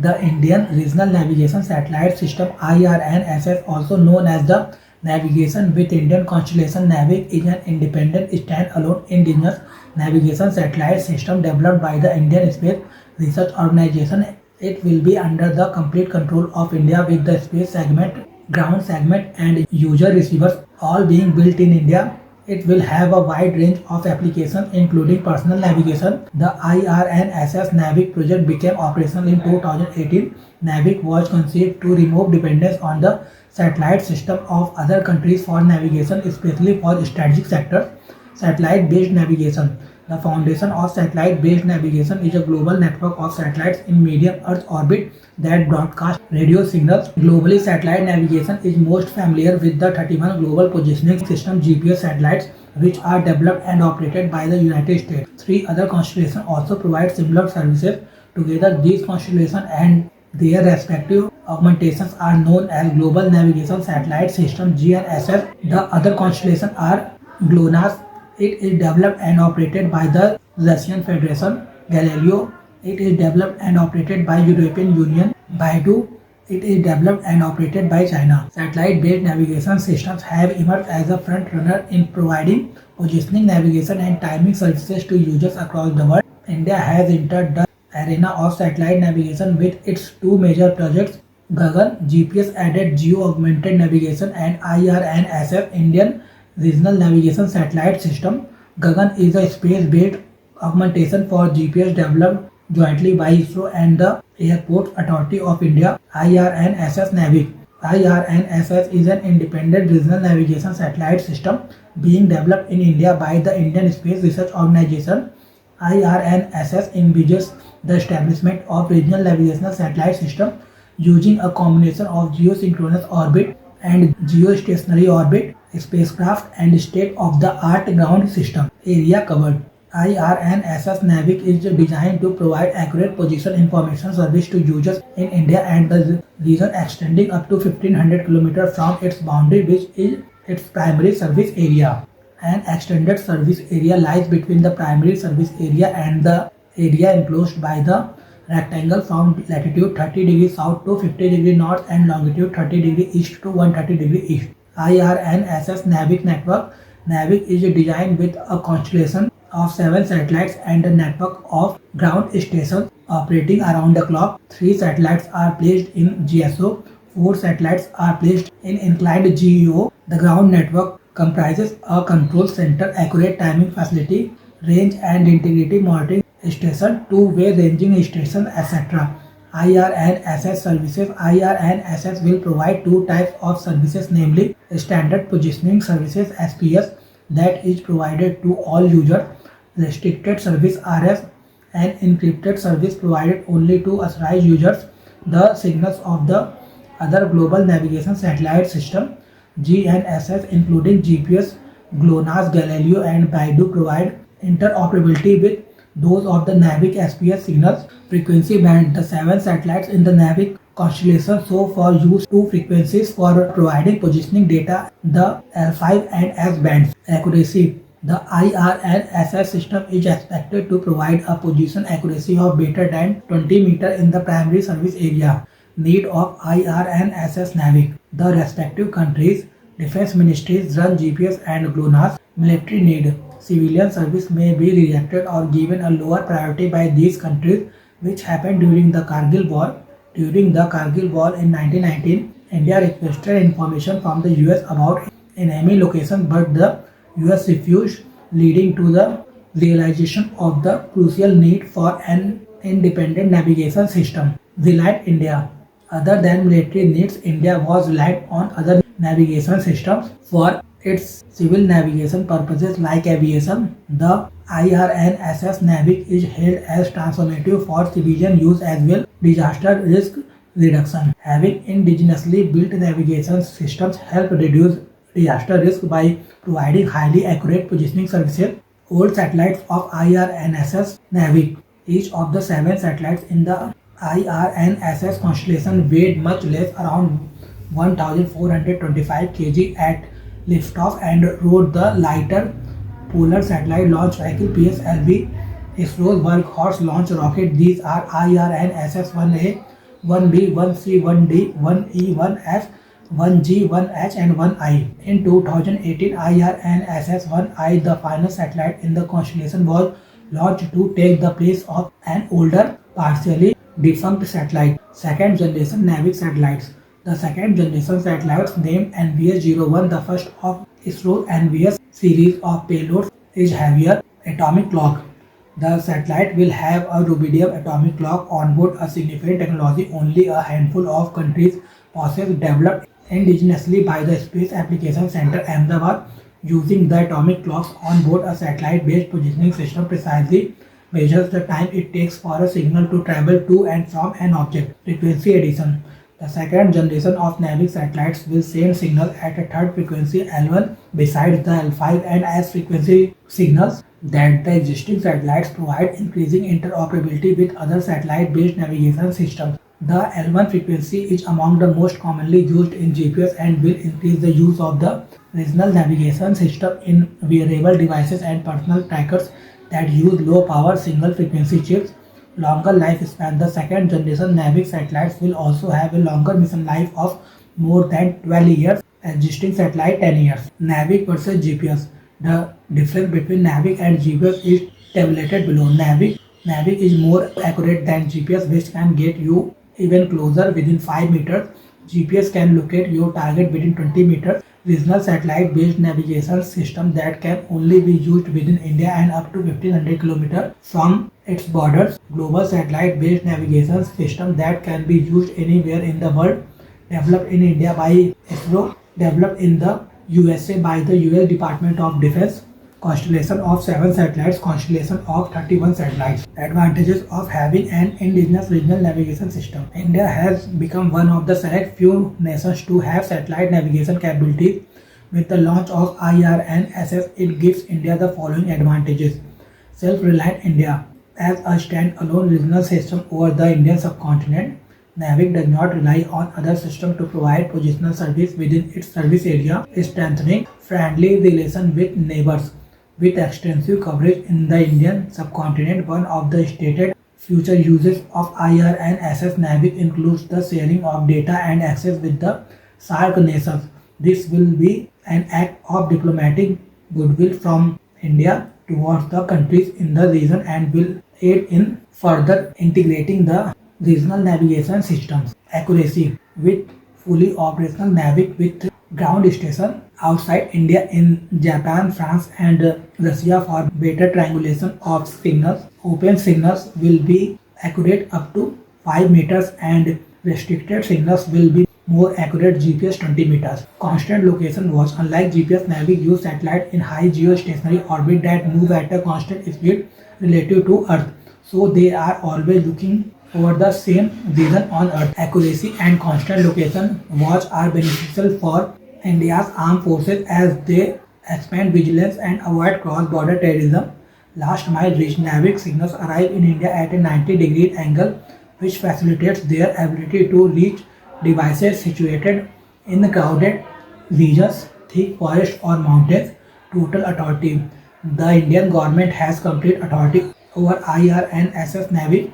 The Indian Regional Navigation Satellite System IRNSS, also known as the Navigation with Indian Constellation NAVIC, is an independent stand-alone indigenous navigation satellite system developed by the Indian Space Research Organization. It will be under the complete control of India, with the space segment, ground segment and user receivers all being built in India. It will have a wide range of applications including personal navigation. The IRNSS NAVIC project became operational in 2018. NAVIC was conceived to remove dependence on the satellite system of other countries for navigation, especially for strategic sectors. Satellite-based navigation. The foundation of satellite-based navigation is a global network of satellites in medium Earth orbit that broadcast radio signals. Globally, satellite navigation is most familiar with the 31 Global Positioning System (GPS) satellites, which are developed and operated by the United States. Three other constellations also provide similar services. Together, these constellations and their respective augmentations are known as Global Navigation Satellite System (GNSS). The other constellations are GLONASS. It is developed and operated by the Russian Federation. Galileo. It is developed and operated by European Union. Baidu. It is developed and operated by China. Satellite-based navigation systems have emerged as a front-runner in providing positioning, navigation and timing services to users across the world. India has entered the arena of satellite navigation with its two major projects, Gagan GPS-aided geo-augmented navigation and IRNSS Indian Regional Navigation Satellite System. Gagan is a space-based augmentation for GPS developed jointly by ISRO and the Airports Authority of India. IRNSS NAVIC. IRNSS is an independent regional navigation satellite system being developed in India by the Indian Space Research Organization. IRNSS envisages the establishment of regional navigational satellite system using a combination of geosynchronous orbit and geostationary orbit spacecraft and state-of-the-art ground system. Area covered. IRNSS NAVIC is designed to provide accurate position information service to users in India and the region extending up to 1500 km from its boundary, which is its primary service area. An extended service area lies between the primary service area and the area enclosed by the rectangle from latitude 30 degrees south to 50 degrees north and longitude 30 degrees east to 130 degrees east. IRNSS NAVIC network. NAVIC is designed with a constellation of 7 satellites and a network of ground stations operating around the clock. 3 satellites are placed in GSO, 4 satellites are placed in inclined GEO. The ground network comprises a control center, accurate timing facility, range and integrity monitoring station, two-way ranging station, etc. IRNSS services. IRNSS will provide two types of services, namely Standard Positioning Services (SPS) that is provided to all users, Restricted Service (RS), and Encrypted Service provided only to authorized users. The signals of the other global navigation satellite system GNSS, including GPS, GLONASS, Galileo, and Baidu, provide interoperability with those of the NAVIC SPS signals frequency band. The 7 satellites in the NAVIC constellation so far use 2 frequencies for providing positioning data, the L5 and S bands. Accuracy. The IRNSS system is expected to provide a position accuracy of better than 20 meters in the primary service area. Need of IRNSS NAVIC. The respective countries' defense ministries run GPS and GLONASS. Military need. Civilian service may be rejected or given a lower priority by these countries, which happened during the Kargil War. During the Kargil War in 1919, India requested information from the US about enemy locations, but the US refused, leading to the realization of the crucial need for an independent navigation system. Reliant India. Other than military needs, India was reliant on other navigation systems for its civil navigation purposes like aviation. The IRNSS NAVIC is hailed as transformative for civilian use as well. Disaster risk reduction. Having indigenously built navigation systems help reduce disaster risk by providing highly accurate positioning services. Old satellites of IRNSS NAVIC. Each of the 7 satellites in the IRNSS constellation weighed much less, around 1425 kg at liftoff, and rode the lighter Polar Satellite Launch Vehicle (PSLV), ISRO's workhorse launch rocket. These are IRNSS-1A, 1B, 1C, 1D, 1E, 1F, 1G, 1H and 1I. In 2018, IRNSS-1I, the final satellite in the constellation, was launched to take the place of an older, partially defunct satellite. Second generation NAVIC satellites. The second generation satellites named NVS-01, the first of ISRO's NVS series of payloads, is heavier atomic clock. The satellite will have a rubidium atomic clock on board, a significant technology only a handful of countries possess, developed indigenously by the Space Applications Center Ahmedabad. Using the atomic clocks on board, a satellite-based positioning system precisely measures the time it takes for a signal to travel to and from an object. Frequency addition. The second generation of NAVIC satellites will send signal at a third frequency L1 besides the L5 and S frequency signals that the existing satellites provide, increasing interoperability with other satellite-based navigation systems. The L1 frequency is among the most commonly used in GPS and will increase the use of the regional navigation system in wearable devices and personal trackers that use low-power single-frequency chips. Longer lifespan. The second generation NAVIC satellites will also have a longer mission life of more than 12 years, existing satellite 10 years. NAVIC versus GPS. The difference between NAVIC and GPS is tabulated below. NAVIC is more accurate than GPS, which can get you even closer within 5 meters. GPS can locate your target within 20 meters. Regional satellite-based navigation system that can only be used within India and up to 1500 km from its borders. Global satellite-based navigation system that can be used anywhere in the world. Developed in India by ISRO. Developed in the USA by the US Department of Defense. Constellation of 7 satellites, constellation of 31 satellites. Advantages of having an indigenous regional navigation system. India has become one of the select few nations to have satellite navigation capabilities. With the launch of IRNSS, it gives India the following advantages. Self-reliant India. As a stand-alone regional system over the Indian subcontinent, NAVIC does not rely on other systems to provide positional service within its service area, strengthening friendly relations with neighbors. With extensive coverage in the Indian subcontinent, one of the stated future uses of IRNSS NAVIC includes the sharing of data and access with the SAARC nations. This will be an act of diplomatic goodwill from India towards the countries in the region and will aid in further integrating the regional navigation systems. Accuracy. With fully operational NAVIC with ground station outside India in Japan, France and Russia for better triangulation of signals. Open signals will be accurate up to 5 meters and restricted signals will be more accurate GPS 20 meters. Constant location watch. Unlike GPS, NAVIC use satellites in high geostationary orbit that move at a constant speed relative to Earth. So they are always looking over the same region on Earth. Accuracy and constant location watch are beneficial for India's armed forces as they expand vigilance and avoid cross-border terrorism. Last mile reach. NAVIC signals arrive in India at a 90-degree angle, which facilitates their ability to reach devices situated in crowded regions, thick forest or mountains. Total authority. The Indian government has complete authority over IRNSS NAVIC.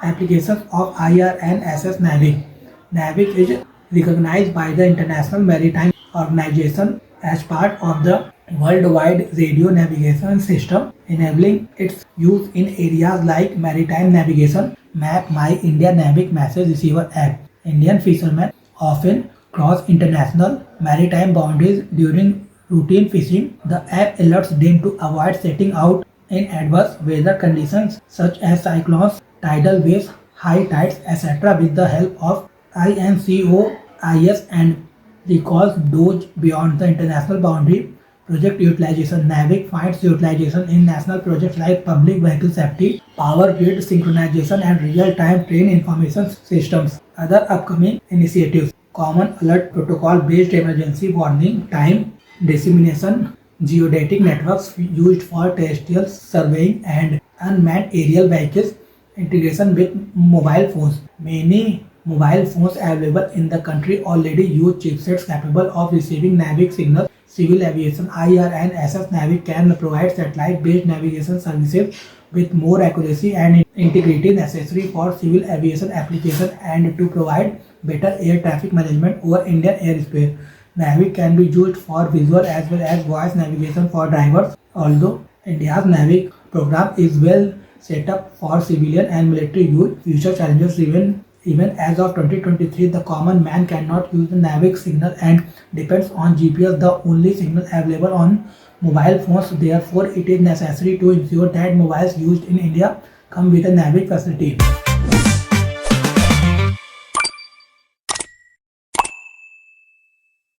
Applications of IRNSS NAVIC. NAVIC is recognized by the International Maritime Organization as part of the worldwide radio navigation system, enabling its use in areas like maritime navigation. Map My India NAVIC Message Receiver App. Indian fishermen often cross international maritime boundaries during routine fishing. The app alerts them to avoid setting out in adverse weather conditions such as cyclones, tidal waves, high tides, etc. with the help of INCOIS and recalls those beyond the international boundary. Project utilization. NAVIC finds utilization in national projects like public vehicle safety, power grid synchronization and real-time train information systems. Other upcoming initiatives. Common Alert Protocol based emergency warning time dissemination, geodetic networks used for terrestrial surveying and unmanned aerial vehicles, integration with mobile phones. Many mobile phones available in the country already use chipsets capable of receiving NAVIC signals civil aviation, IR and SF Navic can provide satellite-based navigation services with more accuracy and integrity necessary for civil aviation application and to provide better air traffic management over Indian airspace. Navic can be used for visual as well as voice navigation for drivers. Although India's Navic program is well set up for civilian and military use, future challenges remain. Even as of 2023, the common man cannot use the Navic signal and depends on GPS, the only signal available on mobile phones. Therefore, it is necessary to ensure that mobiles used in India come with a Navic facility.